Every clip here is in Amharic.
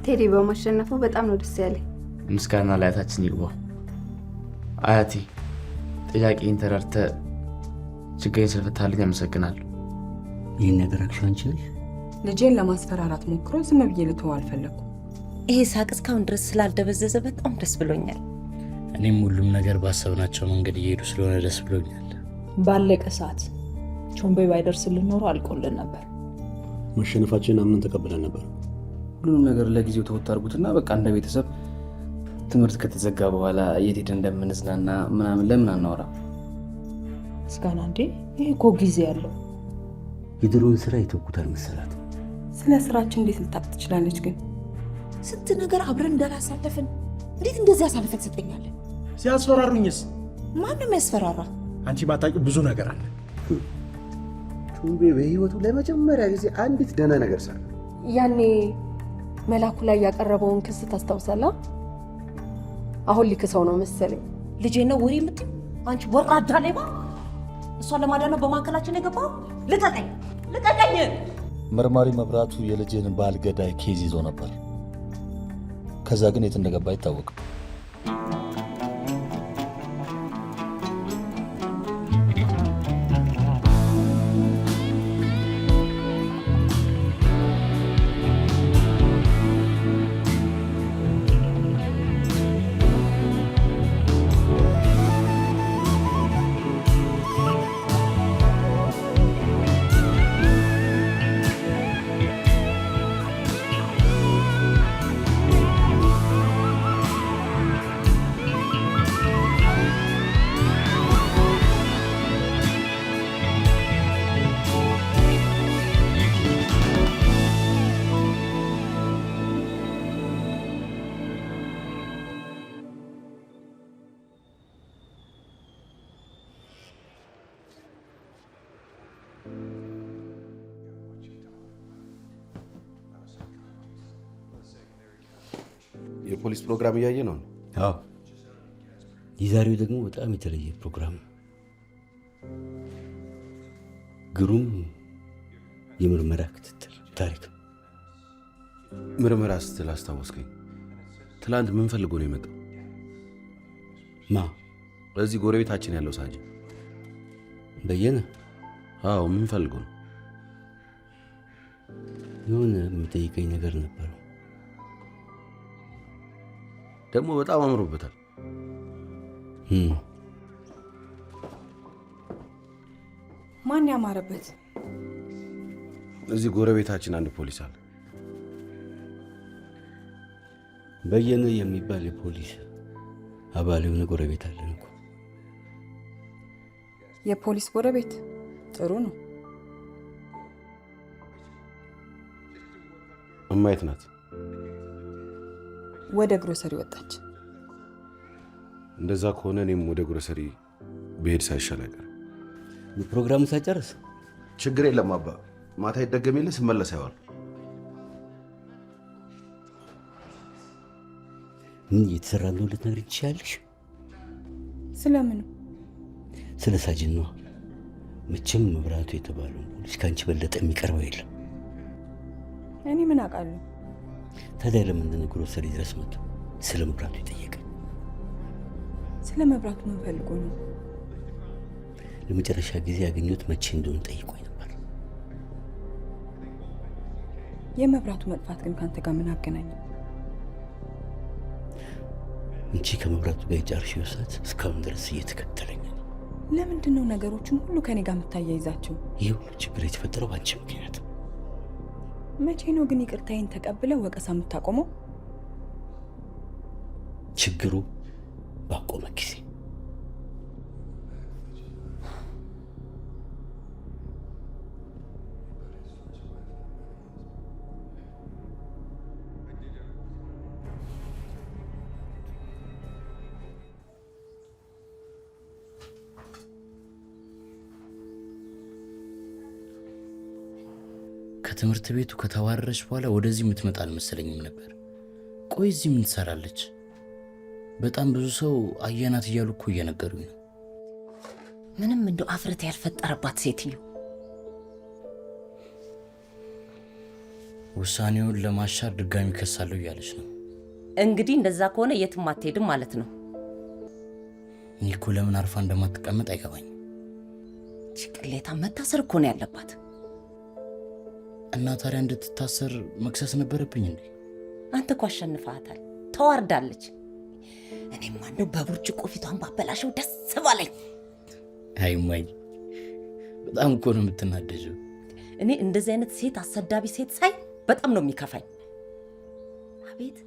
ቴዲ በማሸነፉ በጣም ነው ደስ ያለኝ። ምስጋና ለአያታችን ይግባ። አያቴ ጥያቄን ተረድተህ ችግሬን ስለፈታልኝ አመሰግናለሁ። ይህን ነገር አክሽን አንቺ ነሽ? ልጄን ለማስፈራራት ሞክሮ ዝም ብዬ ልተው አልፈለኩም። ይሄ ሳቅ እስካሁን ድረስ ስላልደበዘዘ በጣም ደስ ብሎኛል። እኔም ሁሉም ነገር ባሰብናቸው መንገድ እየሄዱ ስለሆነ ደስ ብሎኛል። ባለቀ ሰዓት ቾምቤ ባይደርስልን ኖሮ አልቆልን ነበር። መሸነፋችንን አምነን ተቀብለን ነበር። ሁሉም ነገር ለጊዜው ተወጥ አድርጉትና በቃ እንደ ቤተሰብ ትምህርት ከተዘጋ በኋላ የት ሄደን እንደምንዝናና ምናምን ለምን አናወራ? ምስጋና እንዴ ይሄ እኮ ጊዜ ያለው የድሮውን ስራ ይተውኩታል መሰላት። ስለ ስራችን እንዴት ልታውቅ ትችላለች? ግን ስንት ነገር አብረን እንዳላሳለፍን እንዴት እንደዚህ አሳልፈን ትሰጠኛለህ? ሲያስፈራሩኝስ? ማንም ያስፈራራ? አንቺ ባታውቂው ብዙ ነገር አለ። ቾምቤ በህይወቱ ለመጀመሪያ ጊዜ አንዲት ደህና ነገር ሰራ። ያኔ መላኩ ላይ ያቀረበውን ክስ ታስታውሳለህ? አሁን ሊክሰው ነው መሰለኝ። ልጄ ነው ወሬ የምትይው አንቺ ወራዳ ሌባ! እሷን ለማዳን ነው በማዕከላችን የገባው። ልቀቀኝ! ልቀቀኝ! መርማሪ መብራቱ የልጄን ባል ገዳይ ኬዝ ይዞ ነበር። ከዛ ግን የት እንደገባ አይታወቅም። የፖሊስ ፕሮግራም እያየ ነው? አዎ፣ የዛሬው ደግሞ በጣም የተለየ ፕሮግራም። ግሩም የምርመራ ክትትል ታሪክ። ምርመራ ስትል አስታወስከኝ። ትላንት ምን ፈልጎ ነው የመጣው? ማ? በዚህ ጎረቤታችን ያለው ሳጅ በየነ? አዎ፣ ምን ፈልጎ ነው? የሆነ የምጠይቀኝ ነገር ነበረው። ደግሞ በጣም አምሮበታል። ማን ያማረበት? እዚህ ጎረቤታችን አንድ ፖሊስ አለ። በየነ የሚባል የፖሊስ አባል የሆነ ጎረቤት አለን እኮ። የፖሊስ ጎረቤት? ጥሩ ነው። እማየት ናት። ወደ ግሮሰሪ ወጣች። እንደዛ ከሆነ እኔም ወደ ግሮሰሪ ብሄድ ሳይሻል አይቀርም። ፕሮግራሙ ሳይጨርስ? ችግር የለም አባ፣ ማታ ይደገምልህ ስመለስ አይዋል። ምን እየተሰራ ነው ልትነግሪኝ ትችያለሽ? ስለምን? ስለ ሳጅን ነው። መቼም መብራቱ የተባለው ፖሊስ ከአንቺ በለጠ የሚቀርበው የለም። እኔ ምን አውቃለሁ? ታዲያ ለምን ግሮሰሪ ድረስ መጥቶ ስለ መብራቱ ይጠየቀ? ስለ መብራቱ ምን ፈልጎ ነው? ለመጨረሻ ጊዜ ያገኙት መቼ እንደሆነ ጠይቆኝ ነበር። የመብራቱ መጥፋት ግን ካንተ ጋር ምን አገናኘው? እንቺ ከመብራቱ ጋር የጫርሽው ሰዓት እስካሁን ድረስ እየተከተለኝ ነው። ለምንድን ነው ነገሮችን ሁሉ ከኔ ጋር የምታያይዛቸው? ይህ ሁሉ ችግር የተፈጠረው ባንቺ ምክንያት። መቼ ነው ግን ይቅርታዬን ተቀብለ ወቀሳ የምታቆመው? ችግሩ ባቆመ ጊዜ። ከትምህርት ቤቱ ከተዋረች በኋላ ወደዚህ የምትመጣ አልመሰለኝም ነበር። ቆይ እዚህ ምን ትሰራለች? በጣም ብዙ ሰው አያናት እያሉ እኮ እየነገሩኝ ነው። ምንም እንደው አፍረት ያልፈጠረባት ሴትዮ። ውሳኔውን ለማሻር ድጋሚ ከሳለሁ እያለች ነው። እንግዲህ እንደዛ ከሆነ የትም አትሄድም ማለት ነው። ኒኮ ለምን አርፋ እንደማትቀመጥ አይገባኝም። ቅሌታ መታሰር እኮ ነው ያለባት። እና ታዲያ እንድትታሰር መክሰስ ነበረብኝ እንዴ? አንተ እኮ አሸንፈሃታል። ተዋርዳለች። እኔም ማነው በብርጭቆ ፊቷን ባበላሸው ደስ ባለኝ። አይ እማዬ በጣም እኮ ነው የምትናደጀው። እኔ እንደዚህ አይነት ሴት አሰዳቢ ሴት ሳይ በጣም ነው የሚከፋኝ። አቤት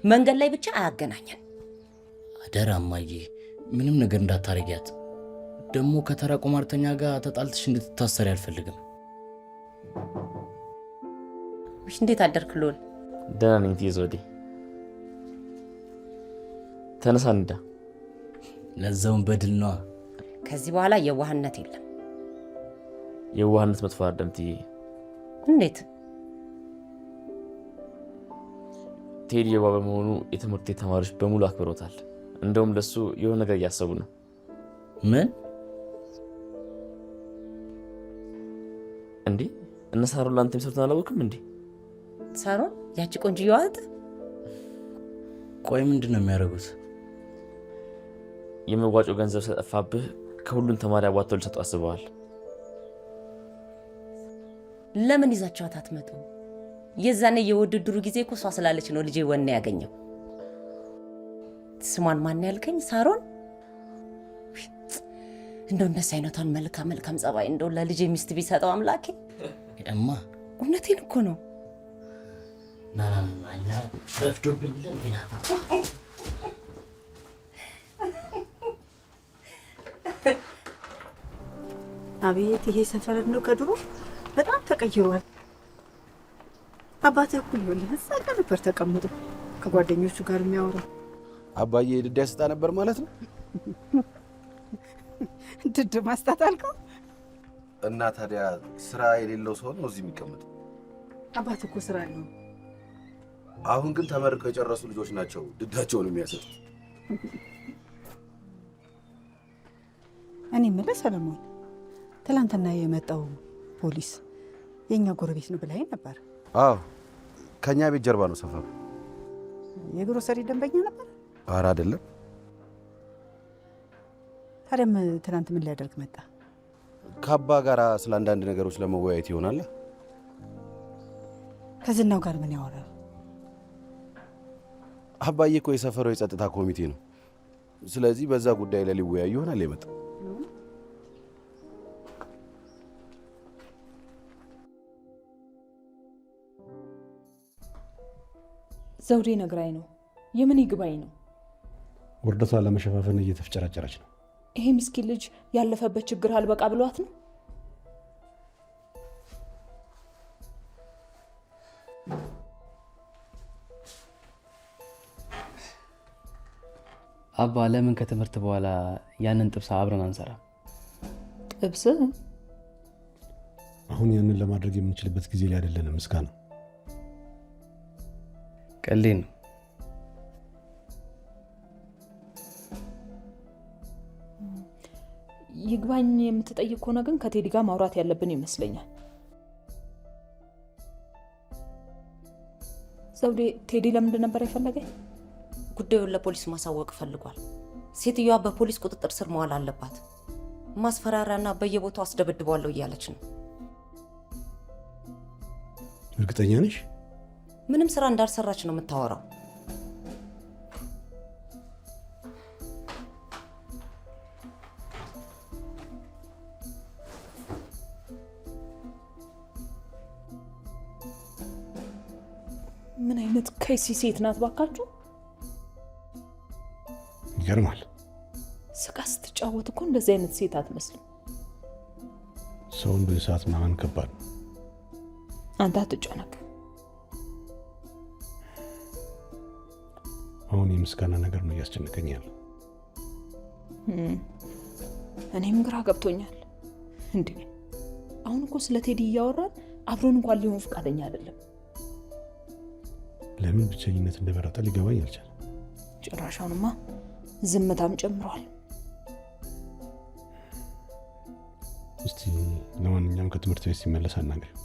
መንገድ ላይ ብቻ አያገናኘን። አደራ እማዬ ምንም ነገር እንዳታረጊያት። ደግሞ ከተራ ቁማርተኛ ጋር ተጣልተሽ እንድትታሰሪ አልፈልግም። እንዴት አደርክ ሎል? ደህና ነኝ እትዬ ዘውዴ። ተነሳ እንዳ። ለዛውም በድል ነዋ። ከዚህ በኋላ የዋህነት የለም። የዋህነት መጥፎ አይደለም እትዬ። እንዴት? ቴዲ የዋ በመሆኑ የትምህርት ቤት ተማሪዎች በሙሉ አክብሮታል። እንደውም ለሱ የሆነ ነገር እያሰቡ ነው። ምን? እንዴ እነ ሳሮን ላንተ የሚሰሩትን አላወቅም እንዴ? ሳሮን ያቺ ቆንጆ እህት? ቆይ ምንድን ነው የሚያደርጉት? የመዋጮ ገንዘብ ስለጠፋብህ ከሁሉም ተማሪ አዋጥተው ሊሰጡ አስበዋል። ለምን ይዛቸዋት አትመጡ? የዛኔ የውድድሩ ጊዜ እኮ እሷ ስላለች ነው ልጄ ወኔ ያገኘው። ስሟን ማን ያልከኝ? ሳሮን? እንደው እንደሱ አይነቷን መልካም ጸባይ እንደው ለልጄ ሚስት ቢሰጠው አምላኬ። እማ እውነቴን እኮ ነው። ናናናኛ ረፍዶብኝ ለምና አቤት ይሄ ሰፈር ነው ከድሮ በጣም ተቀይሯል። አባቴ እኮ ይኸውልህ እዛ ጋር ነበር ተቀምጦ ከጓደኞቹ ጋር የሚያወራው። አባዬ ድድ ያስጣ ነበር ማለት ነው። ድድ ማስጣት አልከው? እና ታዲያ ስራ የሌለው ሰው ነው እዚህ የሚቀመጠው? አባቴ እኮ ስራ ነው። አሁን ግን ተመርቀው የጨረሱ ልጆች ናቸው ድዳቸውን የሚያሰጡት። እኔ የምልህ ሰለሞን፣ ትላንትና የመጣው ፖሊስ የኛ ጎረቤት ነው ብለኸኝ ነበር። አዎ ከኛ ቤት ጀርባ ነው ሰፈሩ። የግሮሰሪ ደንበኛ ነበር? ኧረ አይደለም። ታዲያም ትናንት ምን ሊያደርግ መጣ? ከአባ ጋር ስለ አንዳንድ ነገሮች ለመወያየት ይሆናል። ከዝናው ጋር ምን ያወራል? አባዬ እኮ የሰፈሩ የጸጥታ ኮሚቴ ነው። ስለዚህ በዛ ጉዳይ ላይ ሊወያዩ ይሆናል የመጣው። ዘውዴ ነግራኝ ነው። የምን ይግባኝ ነው? ውርደቷን ለመሸፋፈን እየተፍጨራጨረች ነው። ይሄ ምስኪን ልጅ ያለፈበት ችግር አልበቃ ብሏት ነው። አባ ለምን ከትምህርት በኋላ ያንን ጥብስ አብረን አንሰራ? ጥብስ? አሁን ያንን ለማድረግ የምንችልበት ጊዜ ላይ አይደለንም። ምስጋና ቀልዴን ነው። ይግባኝ የምትጠይቅ ከሆነ ግን ከቴዲ ጋር ማውራት ያለብን ይመስለኛል። ዘውዴ ቴዲ ለምንድን ነበር የፈለገኝ? ጉዳዩን ለፖሊስ ማሳወቅ ፈልጓል። ሴትዮዋ በፖሊስ ቁጥጥር ስር መዋል አለባት። ማስፈራሪያና በየቦታው አስደበድባለሁ እያለች ነው። እርግጠኛ ነሽ? ምንም ስራ እንዳልሰራች ነው የምታወራው። ምን አይነት ከይሲ ሴት ናት ባካችሁ! ይገርማል። ስቃ ስትጫወት እኮ እንደዚህ አይነት ሴት አትመስልም። ሰውን በሰዓት ማመን ከባድ ነው። አንተ አትጨነቅ። አሁን የምስጋና ነገር ነው እያስጨነቀኝ ያለው። እኔም ግራ ገብቶኛል። እንዴ አሁን እኮ ስለ ቴዲ እያወራን አብሮን እንኳን ሊሆን ፈቃደኛ አይደለም። ለምን ብቸኝነት እንደመረጠ ሊገባኝ አልቻለም። ጭራሻውንማ ዝምታም ጨምሯል። እስቲ ለማንኛውም ከትምህርት ቤት ሲመለስ አናግሪው።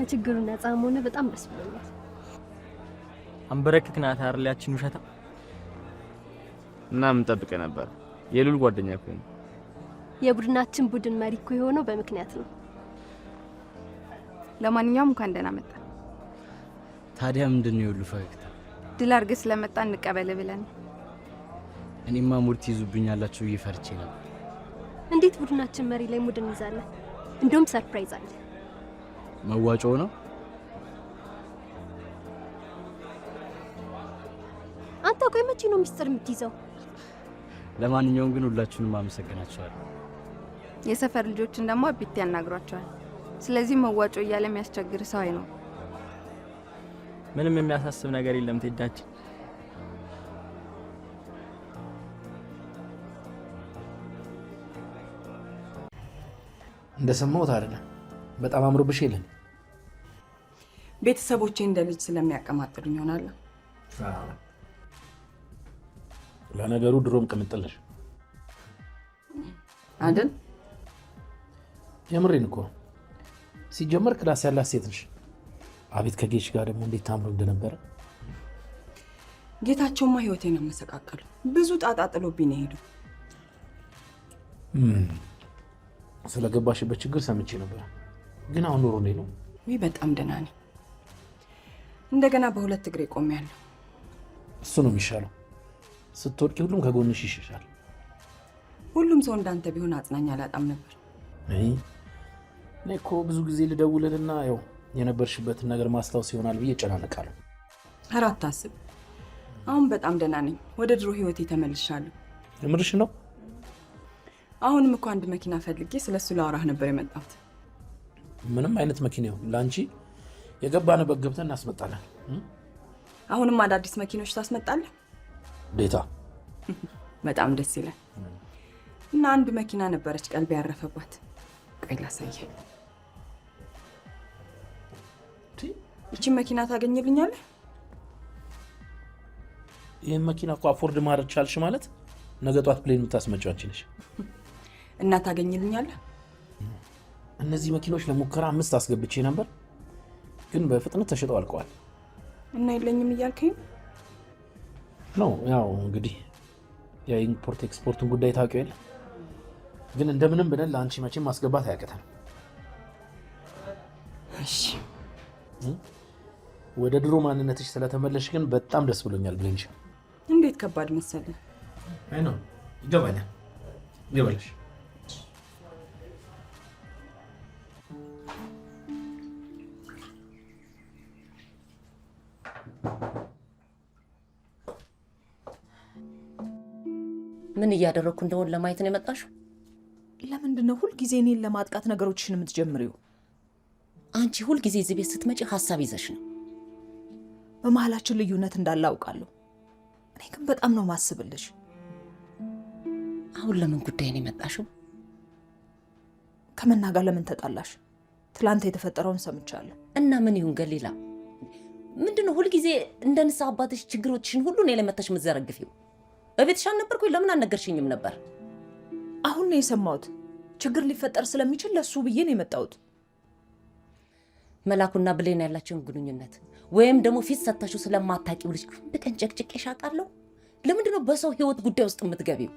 ከችግሩ ነፃ መሆን በጣም ደስ ብሎኛል። አንበረክክናት አይደል ያችን ውሸታ እና ምን ጠብቀህ ነበር? የሉል ጓደኛ እኮ ነው። የቡድናችን ቡድን መሪ እኮ የሆነው በምክንያት ነው። ለማንኛውም እንኳን ደህና መጣ። ታዲያ ምንድነው የሁሉ ፈገግታ? ድል አድርገህ ስለመጣ እንቀበል ብለን። እኔማ ሙድ ትይዙብኛላችሁ ብዬ ፈርቼ ነበር። እንዴት ቡድናችን መሪ ላይ ሙድ እንይዛለን? እንደውም ሰርፕራይዝ አለ። መዋጮ ነው። አንተ ቆይ መቼ ነው ሚስጥር የምትይዘው? ለማንኛውም ግን ሁላችሁንም አመሰግናችኋለሁ። የሰፈር ልጆችን ደግሞ አቢት ያናግሯቸዋል። ስለዚህ መዋጮ እያለ የሚያስቸግር ሰው አይነው። ምንም የሚያሳስብ ነገር የለም ቴዳችን። እንደሰማሁት አይደለም በጣም አምሮብሽ የለን። ቤተሰቦቼ እንደ ልጅ ስለሚያቀማጥሉኝ ይሆናል ለነገሩ ድሮም ቅምጥልሽ አይደል? የምሬን እኮ ሲጀመር ክላስ ያላት ሴት ነሽ። አቤት ከጌሽ ጋር ደግሞ እንዴት ታምሩ እንደነበረ። ጌታቸውማ ህይወቴን አመሰቃቀሉ። ብዙ ጣጣ ጥሎብኝ ነው ሄዱ። ስለገባሽበት ችግር ሰምቼ ነበር። ግን አሁን ኑሮ እንዴት ነው? ወይ በጣም ደህና ነኝ። እንደገና በሁለት እግሬ ቆሜያለሁ። እሱ ነው የሚሻለው። ስትወድቂ ሁሉም ከጎንሽ ይሽሻል። ሁሉም ሰው እንዳንተ ቢሆን አጽናኝ አላጣም ነበር። እኔ እኮ ብዙ ጊዜ ልደውልልና ያው የነበርሽበትን ነገር ማስታወስ ይሆናል ብዬ እጨናነቃለሁ። ኧረ አታስብ። አሁን በጣም ደህና ነኝ። ወደ ድሮ ህይወቴ ተመልሻለሁ። የምርሽ ነው? አሁንም እኮ አንድ መኪና ፈልጌ ስለሱ ላወራህ ነበር የመጣሁት። ምንም አይነት መኪና ይሁን ላንቺ የገባንበት ገብተን እናስመጣለን። አሁንም አዳዲስ መኪኖች ታስመጣለህ? ዴታ በጣም ደስ ይላል። እና አንድ መኪና ነበረች ቀልብ ያረፈባት። ቆይ ላሳየህ። እቺ መኪና ታገኝልኛለህ? ይሄን መኪና እኮ አፎርድ ማድረግ ቻልሽ ማለት ነገ ጧት ፕሌን የምታስመጪው አንቺ ነሽ። እና ታገኝልኛለህ? እነዚህ መኪኖች ለሙከራ 5 አስገብቼ ነበር፣ ግን በፍጥነት ተሽጠው አልቀዋል። እና የለኝም እያልከኝ ነው? ያው እንግዲህ የኢምፖርት ኤክስፖርቱን ጉዳይ ታውቂው የለ። ግን እንደምንም ብለን ለአንቺ መቼም ማስገባት አያቅተን። እሺ ወደ ድሮ ማንነትሽ ስለተመለሽ ግን በጣም ደስ ብሎኛል ብለንሽ። እንዴት ከባድ መሰለህ። አይ ነው ይገባኛል። ይገባልሽ። ምን እያደረኩ እንደሆነ ለማየት ነው የመጣሽው? ለምንድን ነው ሁልጊዜ እኔን ለማጥቃት ነገሮችን የምትጀምሪው? አንቺ ሁልጊዜ እዚህ ቤት ስትመጪ ሀሳብ ይዘሽ ነው። በመሀላችን ልዩነት እንዳለ አውቃለሁ። እኔ ግን በጣም ነው ማስብልሽ። አሁን ለምን ጉዳይ ነው የመጣሽው? ከመና ጋር ለምን ተጣላሽ? ትላንት የተፈጠረውን ሰምቻለሁ። እና ምን ይሁን ገሊላ? ምንድነው ሁልጊዜ እንደ ንስሐ አባትሽ ችግሮችሽን ሁሉ እኔ ላይ መተሽ የምትዘረግፊው? በቤትሽ አልነበርኩኝ? ለምን አልነገርሽኝም ነበር? አሁን ነው የሰማሁት። ችግር ሊፈጠር ስለሚችል ለሱ ብዬ ነው የመጣሁት። መላኩና ብሌን ያላቸውን ግንኙነት ወይም ደግሞ ፊት ሰታችሁ ስለማታውቂው ልጅ አንድ ቀን ጨቅጭቄሽ አውቃለሁ? ለምንድነው በሰው ህይወት ጉዳይ ውስጥ የምትገቢው?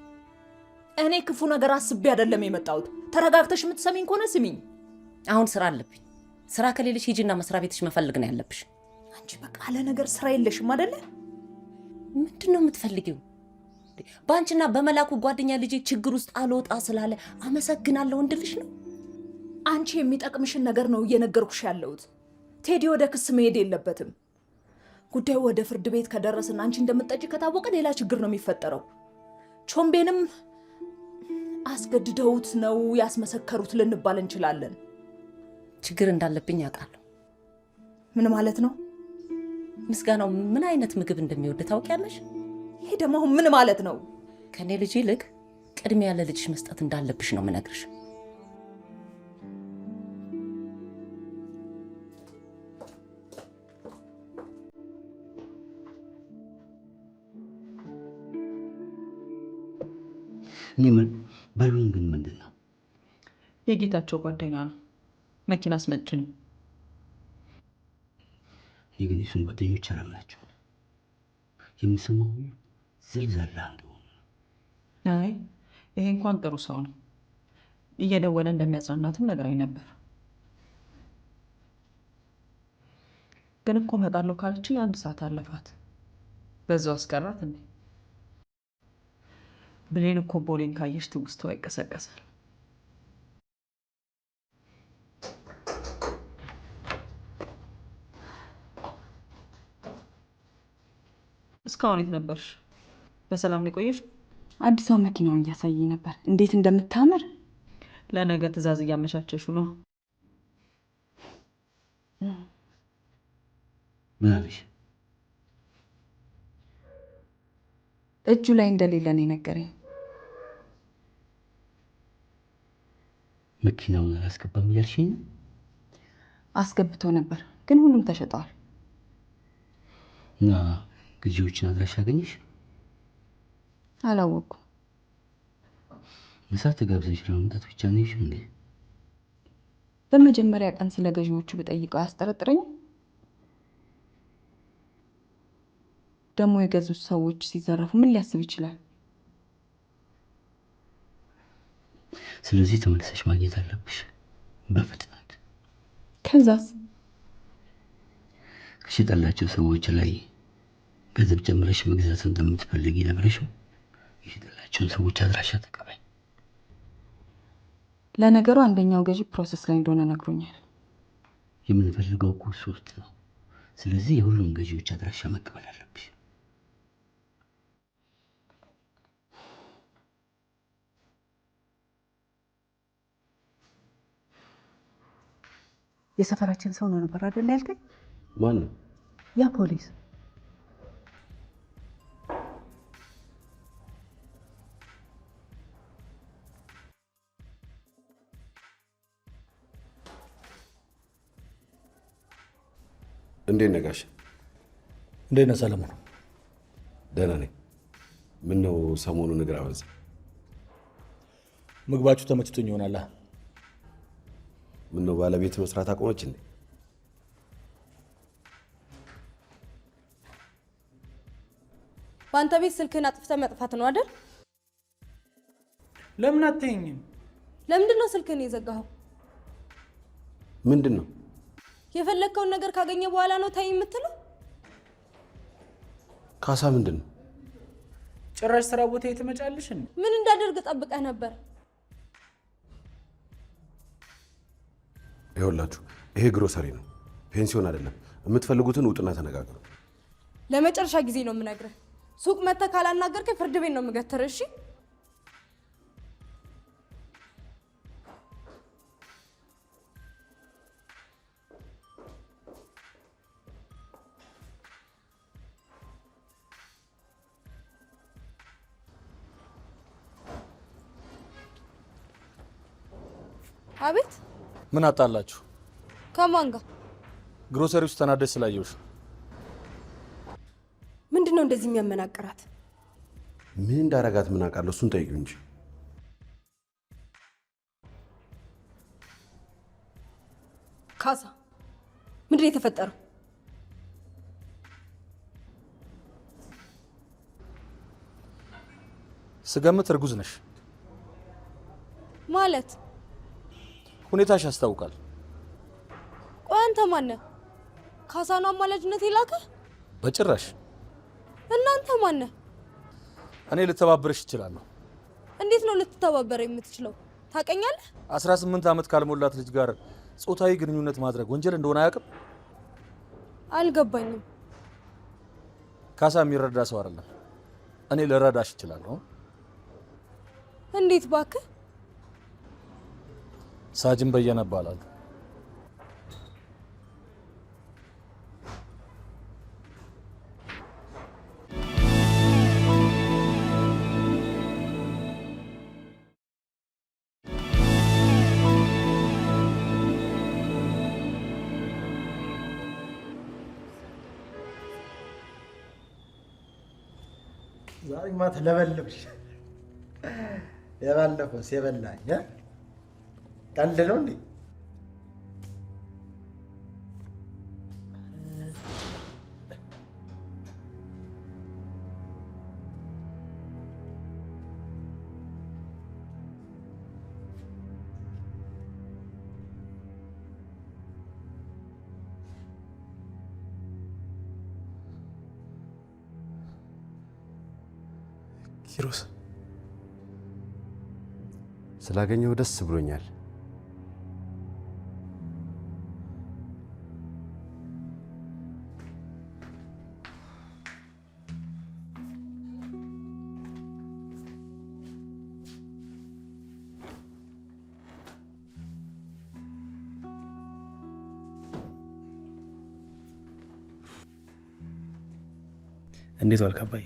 እኔ ክፉ ነገር አስቤ አይደለም የመጣሁት። ተረጋግተሽ የምትሰሚኝ ከሆነ ስሚኝ። አሁን ስራ አለብኝ። ስራ ከሌለሽ ሂጂና መስሪያ ቤትሽ መፈልግ ነው ያለብሽ። አንቺ በቃ አለ ነገር ስራ የለሽም አይደለ? ምንድነው የምትፈልጊው? በአንቺና በመላኩ ጓደኛ ልጅ ችግር ውስጥ አልወጣ ስላለ አመሰግናለሁ እንድልሽ ነው? አንቺ የሚጠቅምሽን ነገር ነው እየነገርኩሽ ያለሁት። ቴዲ ወደ ክስ መሄድ የለበትም። ጉዳዩ ወደ ፍርድ ቤት ከደረሰና አንቺ እንደምትጠጪ ከታወቀ ሌላ ችግር ነው የሚፈጠረው። ቾምቤንም አስገድደውት ነው ያስመሰከሩት ልንባል እንችላለን። ችግር እንዳለብኝ አውቃለሁ። ምን ማለት ነው? ምስጋናው ምን አይነት ምግብ እንደሚወድ ታውቂያለሽ? ይሄ ደግሞ አሁን ምን ማለት ነው? ከኔ ልጅ ይልቅ ቅድሚያ ለልጅሽ መስጠት እንዳለብሽ ነው የምነግርሽ። እኔ ባይሆን ግን ምንድን ነው? የጌታቸው ጓደኛ ነው። መኪና አስመጭኝ። የግን እሱን ጓደኞች አላምናቸው። የምሰማው ዝልዘላ እንደሆነ። አይ ይሄ እንኳን ጥሩ ሰው ነው። እየደወለ እንደሚያጽናናትም ነግራኝ ነበር። ግን እኮ እመጣለሁ ካለችኝ 1 ሰዓት አለፋት። በዛው አስቀራት እንዴ? ብሌን እኮ ቦሌን ካየሽ ትውስታዋ ይቀሰቀሳል። እስካሁን የት ነበርሽ? በሰላም ነው የቆየሽ? አዲሷ መኪናውን እያሳየኝ ነበር፣ እንዴት እንደምታምር። ለነገ ትዕዛዝ እያመቻቸሹ ነው። ምን አለሽ? እጁ ላይ እንደሌለ ነው የነገረኝ። መኪናውን አላስገባም እያልሽኝ? አስገብቶ ነበር ግን ሁሉም ተሸጠዋል። እና ግዢዎችን አድራሻ አገኘሽ? አላወኩም። ምሳ ተጋብዘሽ ለመምጣት ብቻ ነው ይሽ እንዴ? በመጀመሪያ ቀን ስለ ገዢዎቹ ብጠይቀው አያስጠረጥረኝም? ደግሞ የገዙት ሰዎች ሲዘረፉ ምን ሊያስብ ይችላል? ስለዚህ ተመልሰሽ ማግኘት አለብሽ በፍጥነት። ከዛስ? ከሸጠላቸው ሰዎች ላይ ገንዘብ ጨምረሽ መግዛት እንደምትፈልጊ ነግረሽው የሸጠላቸውን ሰዎች አድራሻ ተቀበይ። ለነገሩ አንደኛው ገዢ ፕሮሰስ ላይ እንደሆነ ነግሮኛል። የምንፈልገው እኮ 3 ነው። ስለዚህ የሁሉም ገዢዎች አድራሻ መቀበል አለብሽ። የሰፈራችን ሰው ነው ነበር አይደል ያልከኝ? ማን ነው? ያ ፖሊስ። እንዴት ነህ ጋሽ? እንዴት ነህ ሰለሞን? ደህና ነኝ። ምን ነው ሰሞኑን እግር አበዛ? ምግባችሁ ተመችቶኝ ይሆናል። ምን ነው ባለቤት መስራት አቆመች እንዴ? በአንተ ቤት ስልክህን አጥፍተህ መጥፋት ነው አይደል? ለምን አትይኝም? ለምንድን ነው ስልክህን የዘጋኸው? ምንድን ነው? የፈለግከውን ነገር ካገኘ በኋላ ነው ታይ የምትለው? ካሳ ምንድን ነው? ጭራሽ ስራ ቦታ ትመጫለሽ እንዴ? ምን እንዳደርግ ጠብቀህ ነበር? ይኸውላችሁ ይሄ ግሮሰሪ ነው፣ ፔንሲዮን አይደለም። የምትፈልጉትን ውጥና ተነጋገሩ። ለመጨረሻ ጊዜ ነው የምነግርህ። ሱቅ መተህ ካላናገርከኝ ፍርድ ቤት ነው የምገትርህ። እሺ? አቤት። ምን አጣላችሁ? ከማን ጋር? ግሮሰሪ ውስጥ ተናደሽ ስላየሁሽ። ምንድነው እንደዚህ የሚያመናቅራት? ምን እንዳረጋት ምን አውቃለሁ? እሱን ጠይቁ እንጂ። ካሳ፣ ምንድነው የተፈጠረው? ስገምት እርጉዝ ነሽ ማለት? ሁኔታሽ ያስታውቃል። ቆይ አንተ ማነህ? ካሳ ነው አማላጅነት የላከ? በጭራሽ። እናንተ ማነህ? እኔ ልተባበረሽ እችላለሁ። እንዴት ነው ልትተባበረ የምትችለው? ታውቀኛለህ? 18 ዓመት ካልሞላት ልጅ ጋር ጾታዊ ግንኙነት ማድረግ ወንጀል እንደሆነ አያውቅም? አልገባኝም። ካሳ የሚረዳ ሰው አይደለም። እኔ ልረዳሽ እችላለሁ። እንዴት ባክህ? ሳጅን በየነ እባላለሁ። ዛሬ ማታ ለበለብሽ። የባለፈው ሲበላኝ ቀልድ ነው እንዴ? ኪሮስ ስላገኘው ደስ ብሎኛል። እንዴት ዋልክ አባዬ?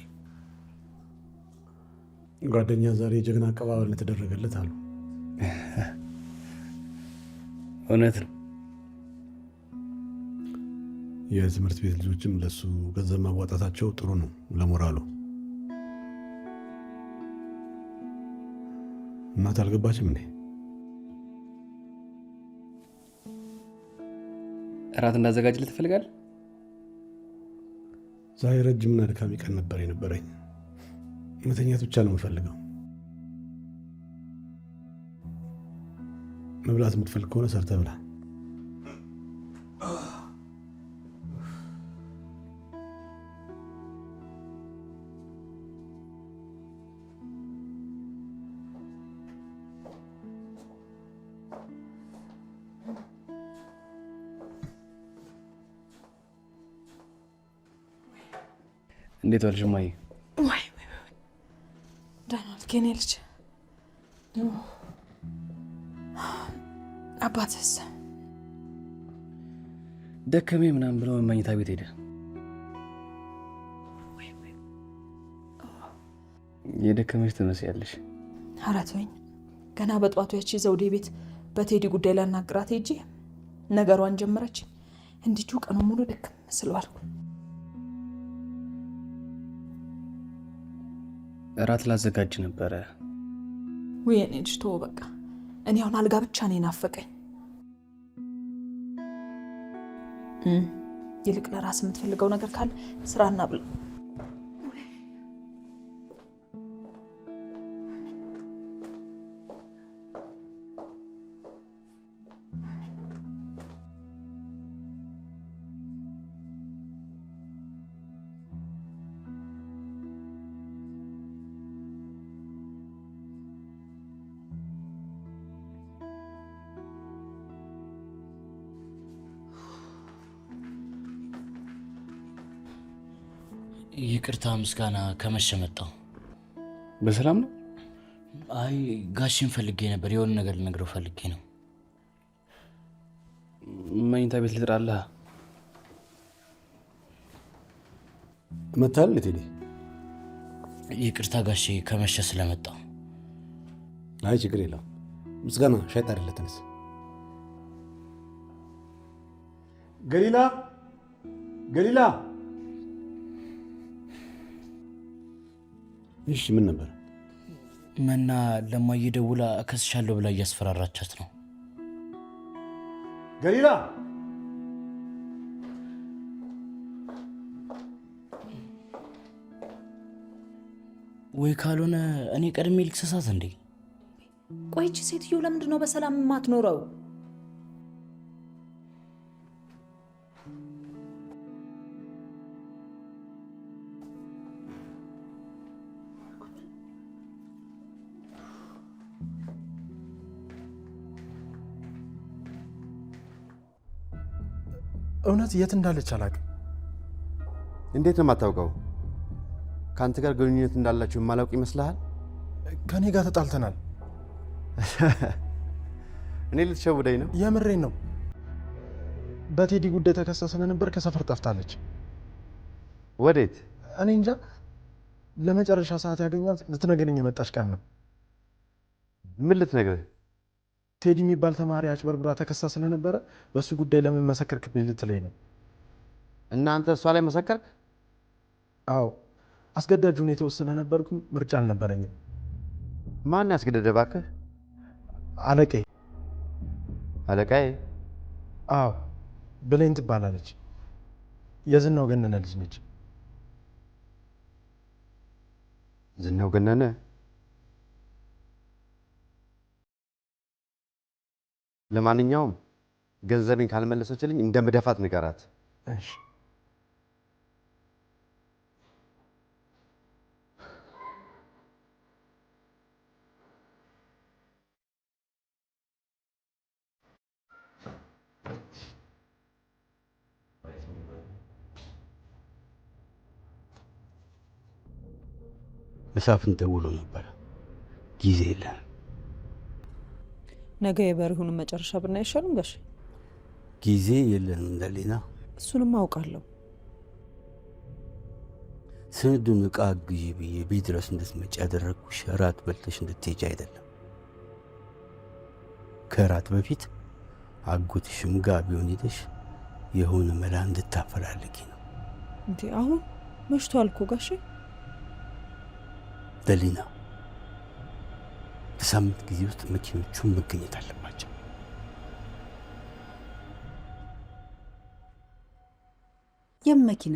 ጓደኛ ዛሬ የጀግና አቀባበል ተደረገለት አሉ። እውነት ነው። የትምህርት ቤት ልጆችም ለሱ ገንዘብ ማዋጣታቸው ጥሩ ነው ለሞራሉ። እናት አልገባችም እንዴ? እራት እንዳዘጋጅልህ ትፈልጋለህ? ዛሬ ረጅምና አድካሚ ቀን ነበር የነበረኝ። መተኛት ብቻ ነው የምፈልገው። መብላት የምትፈልግ ከሆነ ሰርተህ ብላ። እንዴት ዋልሽ እማዬ? ወይ ደህና ዋልክ የኔ ልጅ? አባትስ? ደከሜ ምናምን ብለው መኝታ ቤት ሄደ። የደከመሽ ትመስያለሽ። ኧረ ተወኝ። ገና በጠዋቱ ያቺ ዘውዴ ቤት በቴዲ ጉዳይ ላናግራት ሄጄ ነገሯን ጀመረች። እንዲቹ ቀኑ ሙሉ ደክም ስለዋልኩ እራት ላዘጋጅ ነበረ። ወይ እኔ ልጅ ተወው በቃ። እኔ አሁን አልጋ ብቻ ነው ናፈቀኝ። ይልቅ ለራስ የምትፈልገው ነገር ካለ ስራና ብላ። ይቅርታ ምስጋና ከመሸ መጣሁ። በሰላም ነው? አይ ጋሽን ፈልጌ ነበር። የሆነ ነገር ልነግረው ፈልጌ ነው። መኝታ ቤት ልጥራለህ? መታል ቴዲ? ይቅርታ ጋሼ ከመሸ ስለመጣሁ። አይ ችግር የለውም። ምስጋና ሻይ ጣሪለት። ተነስ። ገሊላ ገሊላ! እሺ ምን ነበር? መና ለማዬ ደውላ እከስሻለሁ ብላ እያስፈራራቻት ነው። ገሊላ! ወይ ካልሆነ እኔ ቀድሜ ልክሰሳት እንዴ? ቆይ እቺ ሴትዮ ለምንድን ነው በሰላም የማትኖረው? እውነት የት እንዳለች አላውቅም። እንዴት ነው የማታውቀው? ከአንተ ጋር ግንኙነት እንዳላችሁ የማላውቅ ይመስልሃል? ከኔ ጋር ተጣልተናል። እኔ ልትሸውደኝ ነው? የምሬን ነው። በቴዲ ጉዳይ ተከሳ ስለነበር ከሰፈር ጠፍታለች። ወዴት? እኔ እንጃ። ለመጨረሻ ሰዓት ያገኟት ልትነግረኝ የመጣች ቀን ነው። ምን ልትነግረኝ? ቴዲ የሚባል ተማሪ አጭበርብራ ተከሳ ስለነበረ በሱ ጉዳይ ለምን መሰከርክብኝ ልትለኝ ነው። እናንተ እሷ ላይ መሰከርክ? አዎ፣ አስገዳጅ ሁኔታ ውስጥ ስለነበርኩ ምርጫ አልነበረኝም። ማን ያስገደደ እባክህ? አለቃዬ። አለቃዬ? አዎ፣ ብሌን ትባላለች። የዝናው ገነነ ልጅ ነች። ዝናው ገነነ? ለማንኛውም ገንዘቤን ካልመለሰችልኝ እንደምደፋት ንገራት። እሺ። መሳፍንት ደውሎ ነበር። ጊዜ የለም። ነገ የበሪሁን መጨረሻ ብናይ አይሻልም ጋሼ? ጊዜ የለንም እንደሌና። እሱንም አውቃለሁ። ስንዱን ዕቃ ግዢ ብዬ ቤት ድረስ እንድትመጪ ያደረግኩሽ እራት በልተሽ እንድትሄጂ አይደለም። ከእራት በፊት አጎትሽም ጋር ቢሆን ሄደሽ የሆነ መላ እንድታፈላልጊ ነው። እንዴ አሁን መሽቷል እኮ ጋሼ። ደሊና በሳምንት ጊዜ ውስጥ መኪኖቹን መገኘት አለባቸው። የመኪና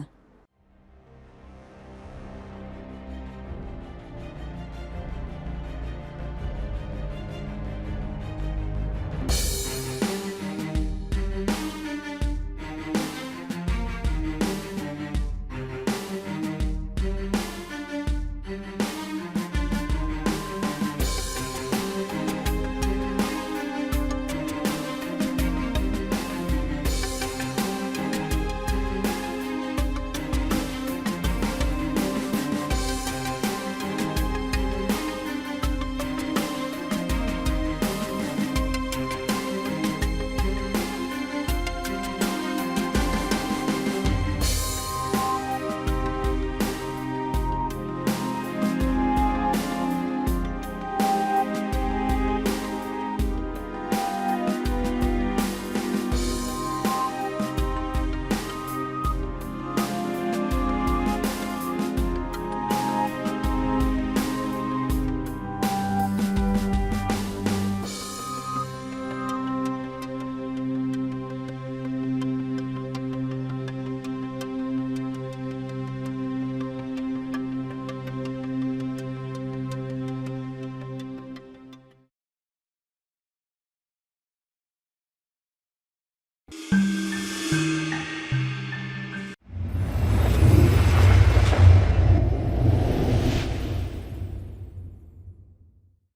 you